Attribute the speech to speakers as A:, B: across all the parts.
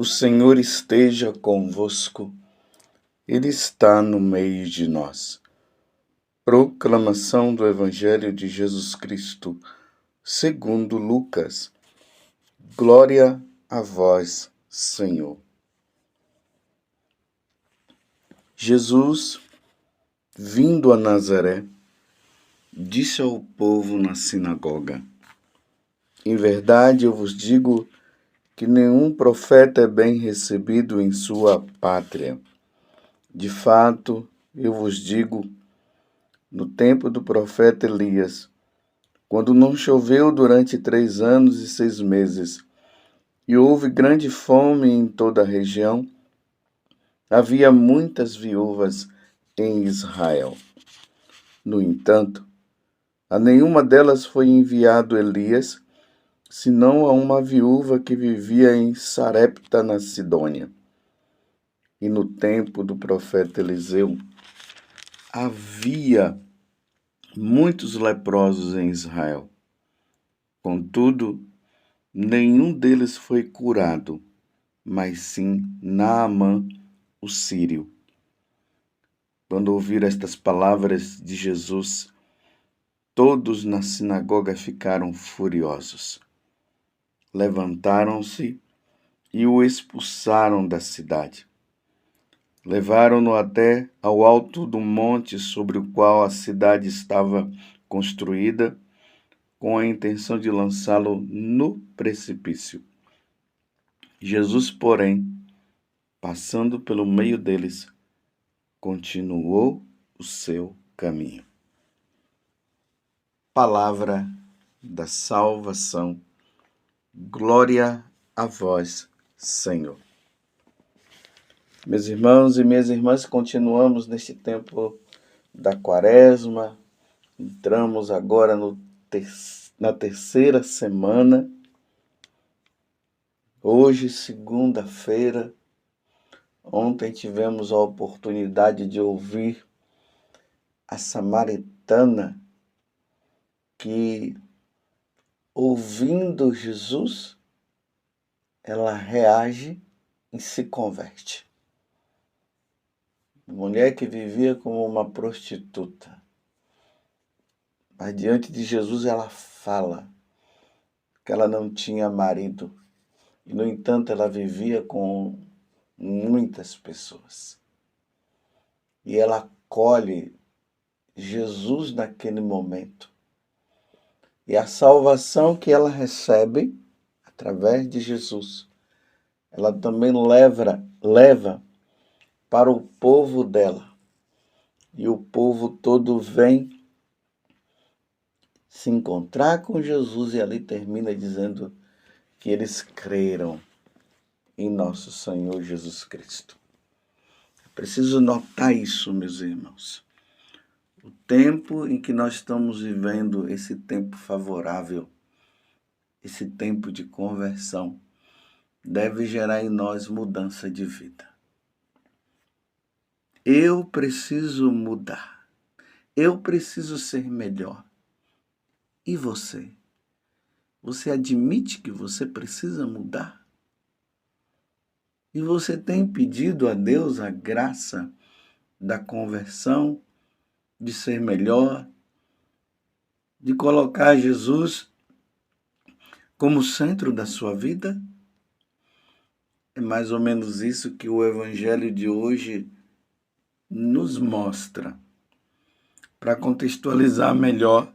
A: O Senhor esteja convosco, Ele está no meio de nós. Proclamação do Evangelho de Jesus Cristo, segundo Lucas. Glória a vós, Senhor. Jesus, vindo a Nazaré, disse ao povo na sinagoga: Em verdade eu vos digo que nenhum profeta é bem recebido em sua pátria. De fato, eu vos digo, no tempo do profeta Elias, quando não choveu durante 3 anos e 6 meses, e houve grande fome em toda a região, havia muitas viúvas em Israel. No entanto, a nenhuma delas foi enviado Elias, senão a uma viúva que vivia em Sarepta, na Sidônia. E no tempo do profeta Eliseu, havia muitos leprosos em Israel. Contudo, nenhum deles foi curado, mas sim Naamã, o sírio. Quando ouviram estas palavras de Jesus, todos na sinagoga ficaram furiosos. Levantaram-se e o expulsaram da cidade. Levaram-no até ao alto do monte sobre o qual a cidade estava construída, com a intenção de lançá-lo no precipício. Jesus, porém, passando pelo meio deles, continuou o seu caminho. Palavra da salvação. Glória a vós, Senhor. Meus irmãos e minhas irmãs, continuamos neste tempo da Quaresma. Entramos agora na terceira semana. Hoje, segunda-feira. Ontem tivemos a oportunidade de ouvir a samaritana que, ouvindo Jesus, ela reage e se converte. Mulher que vivia como uma prostituta. Mas diante de Jesus ela fala que ela não tinha marido. E, no entanto, ela vivia com muitas pessoas. E ela acolhe Jesus naquele momento. E a salvação que ela recebe, através de Jesus, ela também leva para o povo dela. E o povo todo vem se encontrar com Jesus e ali termina dizendo que eles creram em nosso Senhor Jesus Cristo. É preciso notar isso, meus irmãos. O tempo em que nós estamos vivendo, esse tempo favorável, esse tempo de conversão, deve gerar em nós mudança de vida. Eu preciso mudar. Eu preciso ser melhor. E você? Você admite que você precisa mudar? E você tem pedido a Deus a graça da conversão, de ser melhor, de colocar Jesus como centro da sua vida? É mais ou menos isso que o Evangelho de hoje nos mostra. Para contextualizar melhor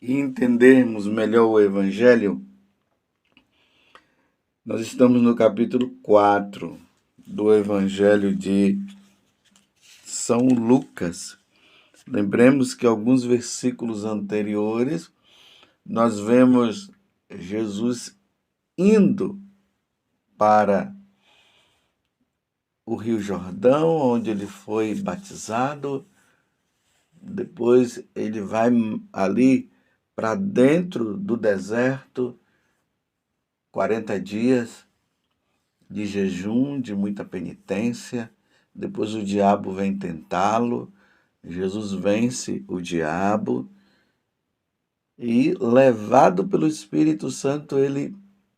A: e entendermos melhor o Evangelho, nós estamos no capítulo 4 do Evangelho de São Lucas. Lembremos que alguns versículos anteriores nós vemos Jesus indo para o Rio Jordão, onde ele foi batizado. Depois ele vai ali para dentro do deserto, 40 dias de jejum, de muita penitência. Depois o diabo vem tentá-lo. Jesus vence o diabo e, levado pelo Espírito Santo, ele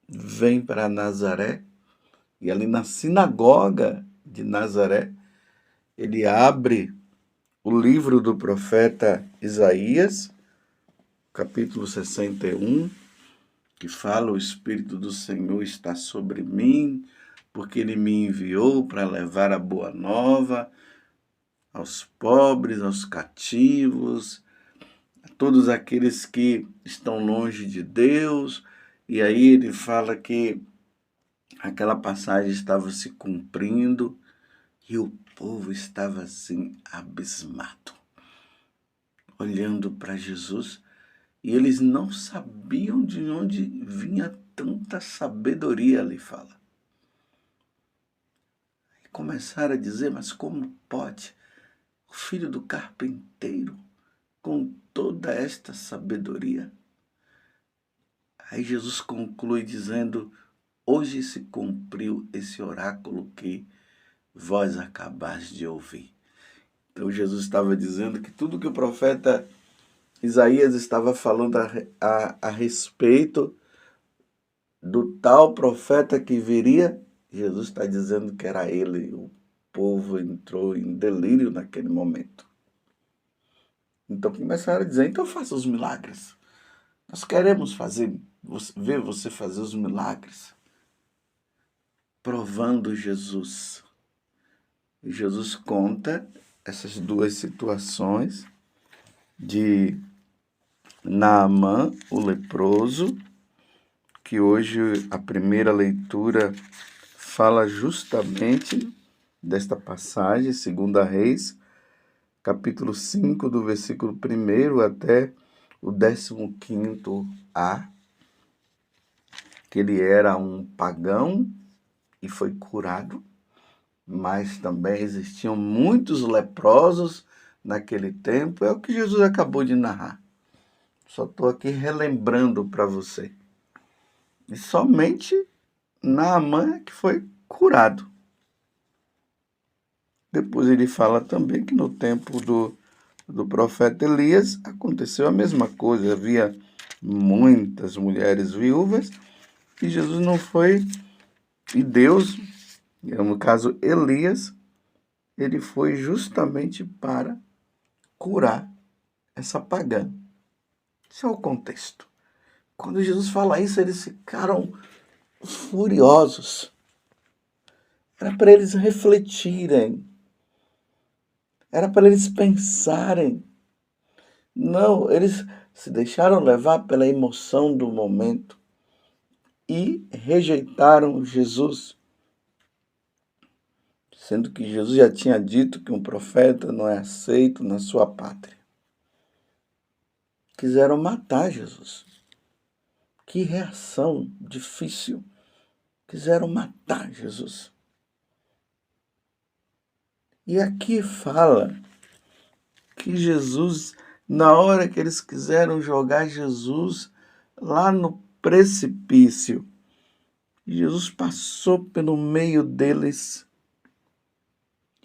A: vem para Nazaré, E ali na sinagoga de Nazaré, ele abre o livro do profeta Isaías, capítulo 61, que fala: o Espírito do Senhor está sobre mim, porque ele me enviou para levar a boa nova aos pobres, aos cativos, a todos aqueles que estão longe de Deus. E aí ele fala que aquela passagem estava se cumprindo e o povo estava assim abismado, olhando para Jesus, e eles não sabiam de onde vinha tanta sabedoria, ali fala. E começaram a dizer: mas como pode o filho do carpinteiro com toda esta sabedoria? Aí Jesus conclui dizendo: hoje se cumpriu esse oráculo que vós acabais de ouvir. Então Jesus estava dizendo que tudo que o profeta Isaías estava falando a respeito do tal profeta que viria, Jesus está dizendo que era ele. O povo entrou em delírio naquele momento. Então começaram a dizer: então faça os milagres. Nós queremos ver você fazer os milagres. Provando Jesus. E Jesus conta essas duas situações de Naamã, o leproso, que hoje a primeira leitura fala justamente desta passagem, 2 Reis, capítulo 5, do versículo 1 até o 15a, que ele era um pagão e foi curado, mas também existiam muitos leprosos naquele tempo. É o que Jesus acabou de narrar. Só estou aqui relembrando para você. E somente Naamã que foi curado. Depois ele fala também que no tempo do profeta Elias aconteceu a mesma coisa. Havia muitas mulheres viúvas e Jesus não foi, e Deus, no caso Elias, ele foi justamente para curar essa pagã. Esse é o contexto. Quando Jesus fala isso, eles ficaram furiosos. Era para eles refletirem. Era para eles pensarem. Não, eles se deixaram levar pela emoção do momento e rejeitaram Jesus, sendo que Jesus já tinha dito que um profeta não é aceito na sua pátria. Quiseram matar Jesus. Que reação difícil. Quiseram matar Jesus. E aqui fala que Jesus, na hora que eles quiseram jogar Jesus lá no precipício, Jesus passou pelo meio deles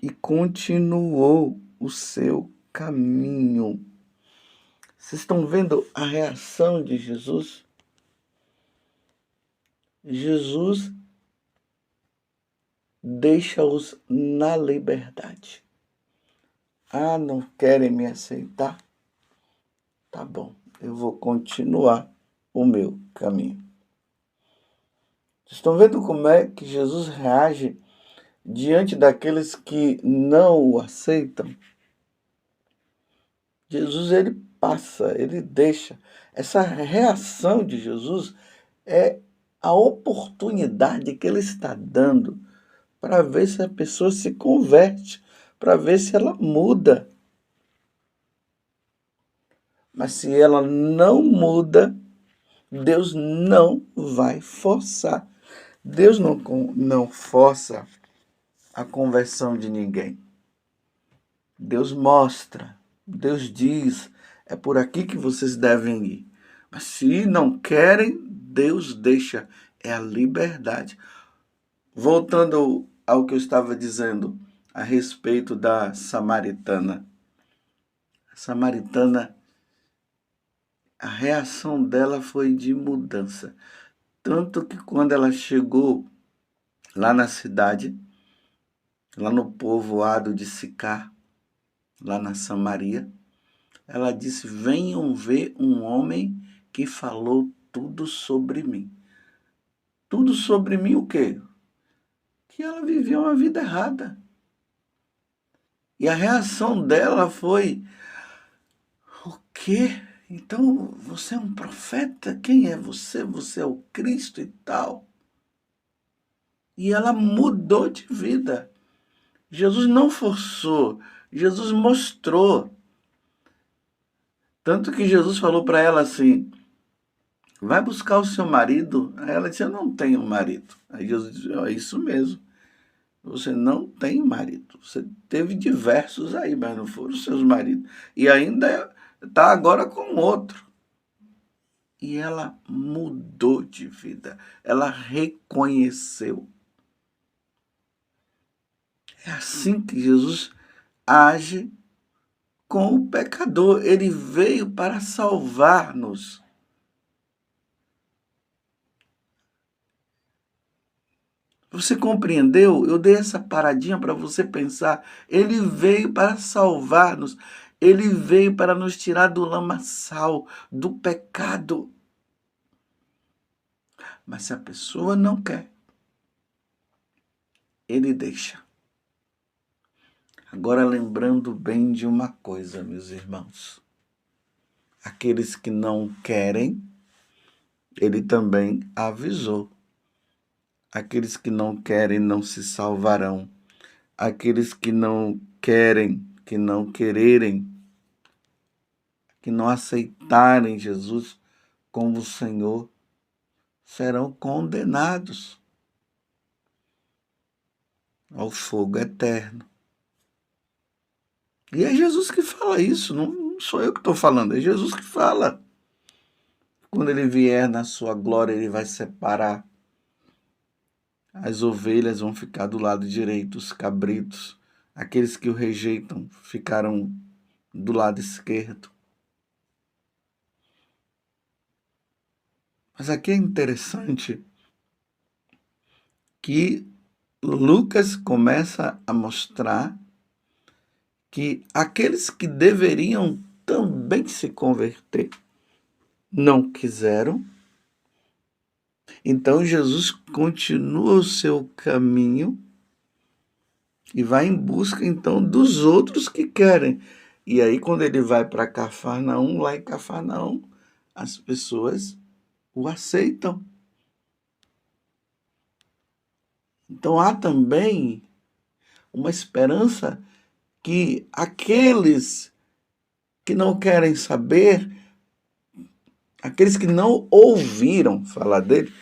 A: e continuou o seu caminho. Vocês estão vendo a reação de Jesus? Jesus deixa-os na liberdade. Ah, não querem me aceitar? Tá bom, eu vou continuar o meu caminho. Vocês estão vendo como é que Jesus reage diante daqueles que não o aceitam? Jesus, ele passa, ele deixa. Essa reação de Jesus é a oportunidade que ele está dando para ver se a pessoa se converte, para ver se ela muda. Mas se ela não muda, Deus não vai forçar. Deus não força a conversão de ninguém. Deus mostra, Deus diz: é por aqui que vocês devem ir. Mas se não querem, Deus deixa, é a liberdade. Voltando ao que eu estava dizendo a respeito da samaritana. A samaritana, a reação dela foi de mudança. Tanto que quando ela chegou lá na cidade, lá no povoado de Sicar, lá na Samaria, ela disse: venham ver um homem que falou tudo sobre mim. Tudo sobre mim o quê? Que ela vivia uma vida errada. E a reação dela foi: o quê? Então você é um profeta? Quem é você? Você é o Cristo e tal. E ela mudou de vida. Jesus não forçou, Jesus mostrou. Tanto que Jesus falou para ela assim: vai buscar o seu marido. Aí ela disse: eu não tenho marido. Aí Jesus disse: é isso mesmo. Você não tem marido. Você teve diversos aí, mas não foram os seus maridos. E ainda está agora com outro. E ela mudou de vida. Ela reconheceu. É assim que Jesus age com o pecador. Ele veio para salvar-nos. Você compreendeu? Eu dei essa paradinha para você pensar. Ele veio para salvar-nos. Ele veio para nos tirar do lamaçal, do pecado. Mas se a pessoa não quer, ele deixa. Agora, lembrando bem de uma coisa, meus irmãos. Aqueles que não querem, ele também avisou. Aqueles que não querem não se salvarão. Aqueles que não querem, que não quererem, que não aceitarem Jesus como Senhor, serão condenados ao fogo eterno. E é Jesus que fala isso, não sou eu que estou falando, é Jesus que fala. Quando ele vier na sua glória, ele vai separar. As ovelhas vão ficar do lado direito, os cabritos, aqueles que o rejeitam, ficarão do lado esquerdo. Mas aqui é interessante que Lucas começa a mostrar que aqueles que deveriam também se converter não quiseram. Então Jesus continua o seu caminho e vai em busca então dos outros que querem. E aí quando ele vai para Cafarnaum, lá em Cafarnaum, as pessoas o aceitam. Então há também uma esperança que aqueles que não querem saber, aqueles que não ouviram falar dele,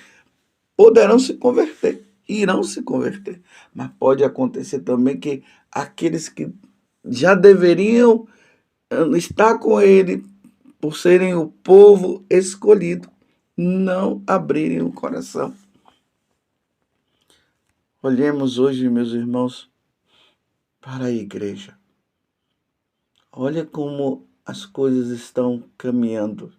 A: poderão se converter, irão se converter. Mas pode acontecer também que aqueles que já deveriam estar com ele, por serem o povo escolhido, não abrirem o coração. Olhemos hoje, meus irmãos, para a igreja. Olha como as coisas estão caminhando.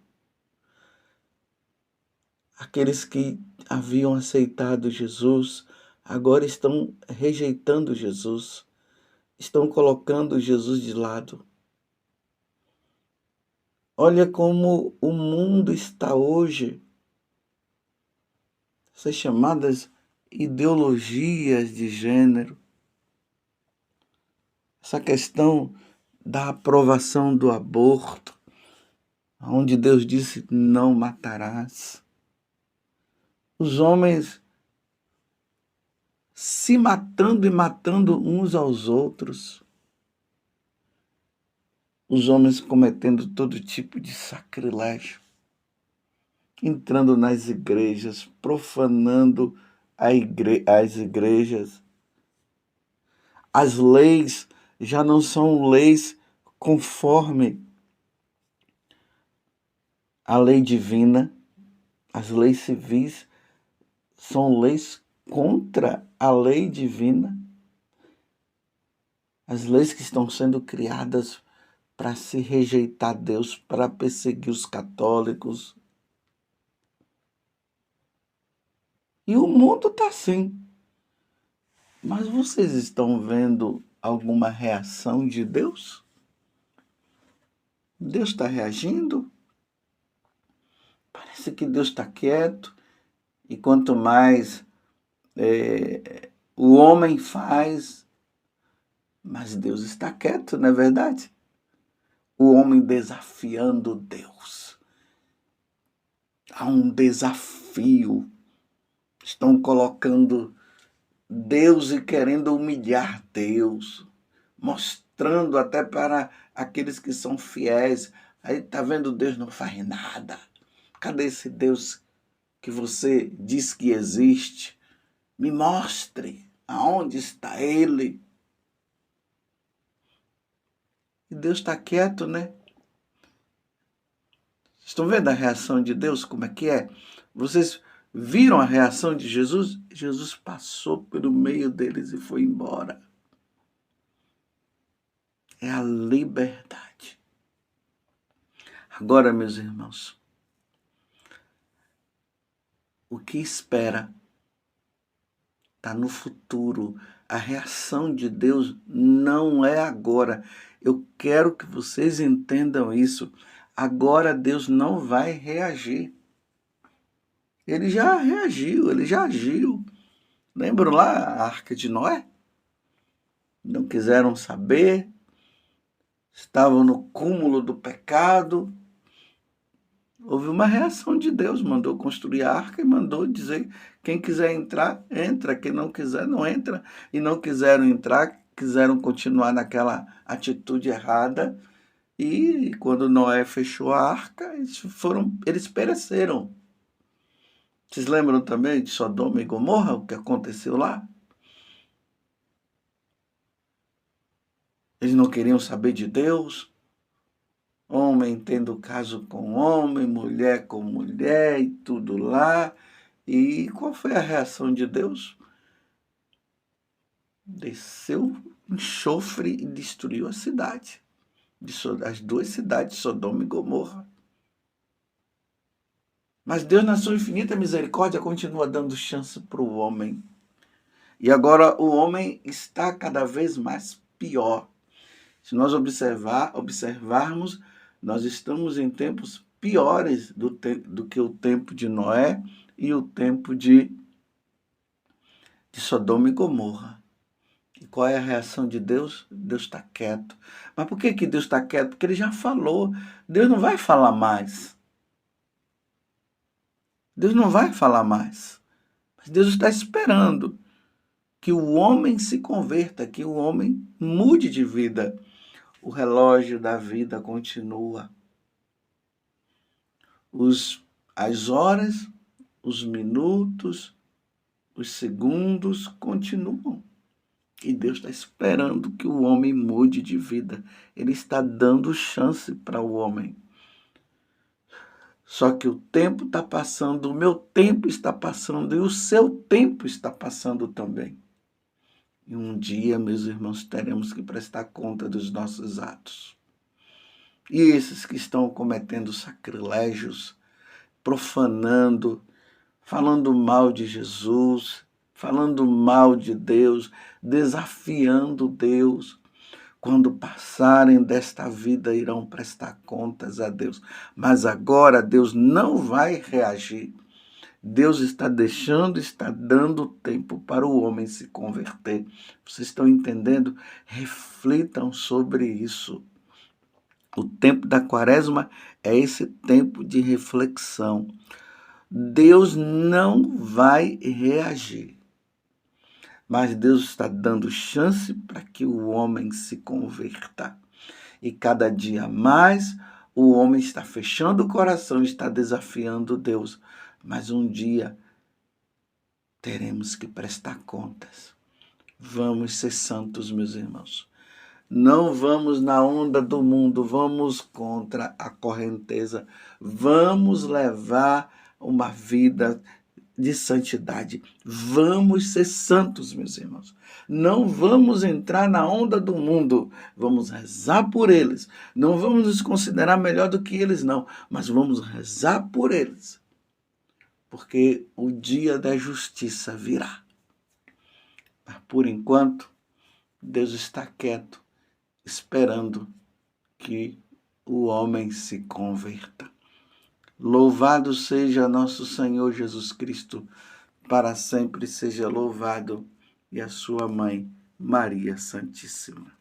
A: Aqueles que haviam aceitado Jesus, agora estão rejeitando Jesus, estão colocando Jesus de lado. Olha como o mundo está hoje. Essas chamadas ideologias de gênero, essa questão da aprovação do aborto, onde Deus disse: não matarás. Os homens se matando e matando uns aos outros. Os homens cometendo todo tipo de sacrilégio, entrando nas igrejas, profanando as igrejas. As leis já não são leis conforme a lei divina. As leis civis são leis contra a lei divina. As leis que estão sendo criadas para se rejeitar Deus, para perseguir os católicos. E o mundo está assim. Mas vocês estão vendo alguma reação de Deus? Deus está reagindo? Parece que Deus está quieto, e quanto mais o homem faz, mais Deus está quieto, não é verdade? O homem desafiando Deus. Há um desafio. Estão colocando Deus e querendo humilhar Deus, mostrando até para aqueles que são fiéis. Aí tá vendo, Deus não faz nada. Cadê esse Deus que você diz que existe? Me mostre aonde está ele. E Deus está quieto, né? Estão vendo a reação de Deus, como é que é? Vocês viram a reação de Jesus? Jesus passou pelo meio deles e foi embora. É a liberdade. Agora, meus irmãos, o que espera está no futuro. A reação de Deus não é agora. Eu quero que vocês entendam isso. Agora Deus não vai reagir. Ele já reagiu, ele já agiu. Lembram lá a Arca de Noé? Não quiseram saber, estavam no cúmulo do pecado. Houve uma reação de Deus, mandou construir a arca e mandou dizer: quem quiser entrar, entra, quem não quiser, não entra. E não quiseram entrar, quiseram continuar naquela atitude errada. E quando Noé fechou a arca, eles pereceram. Vocês lembram também de Sodoma e Gomorra, o que aconteceu lá? Eles não queriam saber de Deus. Homem tendo caso com homem, mulher com mulher e tudo lá. E qual foi a reação de Deus? Desceu enxofre e destruiu a cidade. As duas cidades, Sodoma e Gomorra. Mas Deus, na sua infinita misericórdia, continua dando chance para o homem. E agora o homem está cada vez mais pior. Se nós observarmos, nós estamos em tempos piores do que o tempo de Noé e o tempo de Sodoma e Gomorra. E qual é a reação de Deus? Deus está quieto. Mas por que Deus está quieto? Porque ele já falou. Deus não vai falar mais. Deus não vai falar mais. Mas Deus está esperando que o homem se converta, que o homem mude de vida. O relógio da vida continua. As horas, os minutos, os segundos continuam. E Deus está esperando que o homem mude de vida. Ele está dando chance para o homem. Só que o tempo está passando, o meu tempo está passando e o seu tempo está passando também. E um dia, meus irmãos, teremos que prestar conta dos nossos atos. E esses que estão cometendo sacrilégios, profanando, falando mal de Jesus, falando mal de Deus, desafiando Deus, quando passarem desta vida irão prestar contas a Deus. Mas agora Deus não vai reagir. Deus está dando tempo para o homem se converter. Vocês estão entendendo? Reflitam sobre isso. O tempo da quaresma é esse tempo de reflexão. Deus não vai reagir, mas Deus está dando chance para que o homem se converta. E cada dia mais o homem está fechando o coração, está desafiando Deus. Mas um dia teremos que prestar contas. Vamos ser santos, meus irmãos. Não vamos na onda do mundo, vamos contra a correnteza. Vamos levar uma vida de santidade. Vamos ser santos, meus irmãos. Não vamos entrar na onda do mundo. Vamos rezar por eles. Não vamos nos considerar melhor do que eles, não. Mas vamos rezar por eles. Porque o dia da justiça virá. Mas por enquanto, Deus está quieto, esperando que o homem se converta. Louvado seja nosso Senhor Jesus Cristo, para sempre seja louvado, e a sua mãe, Maria Santíssima.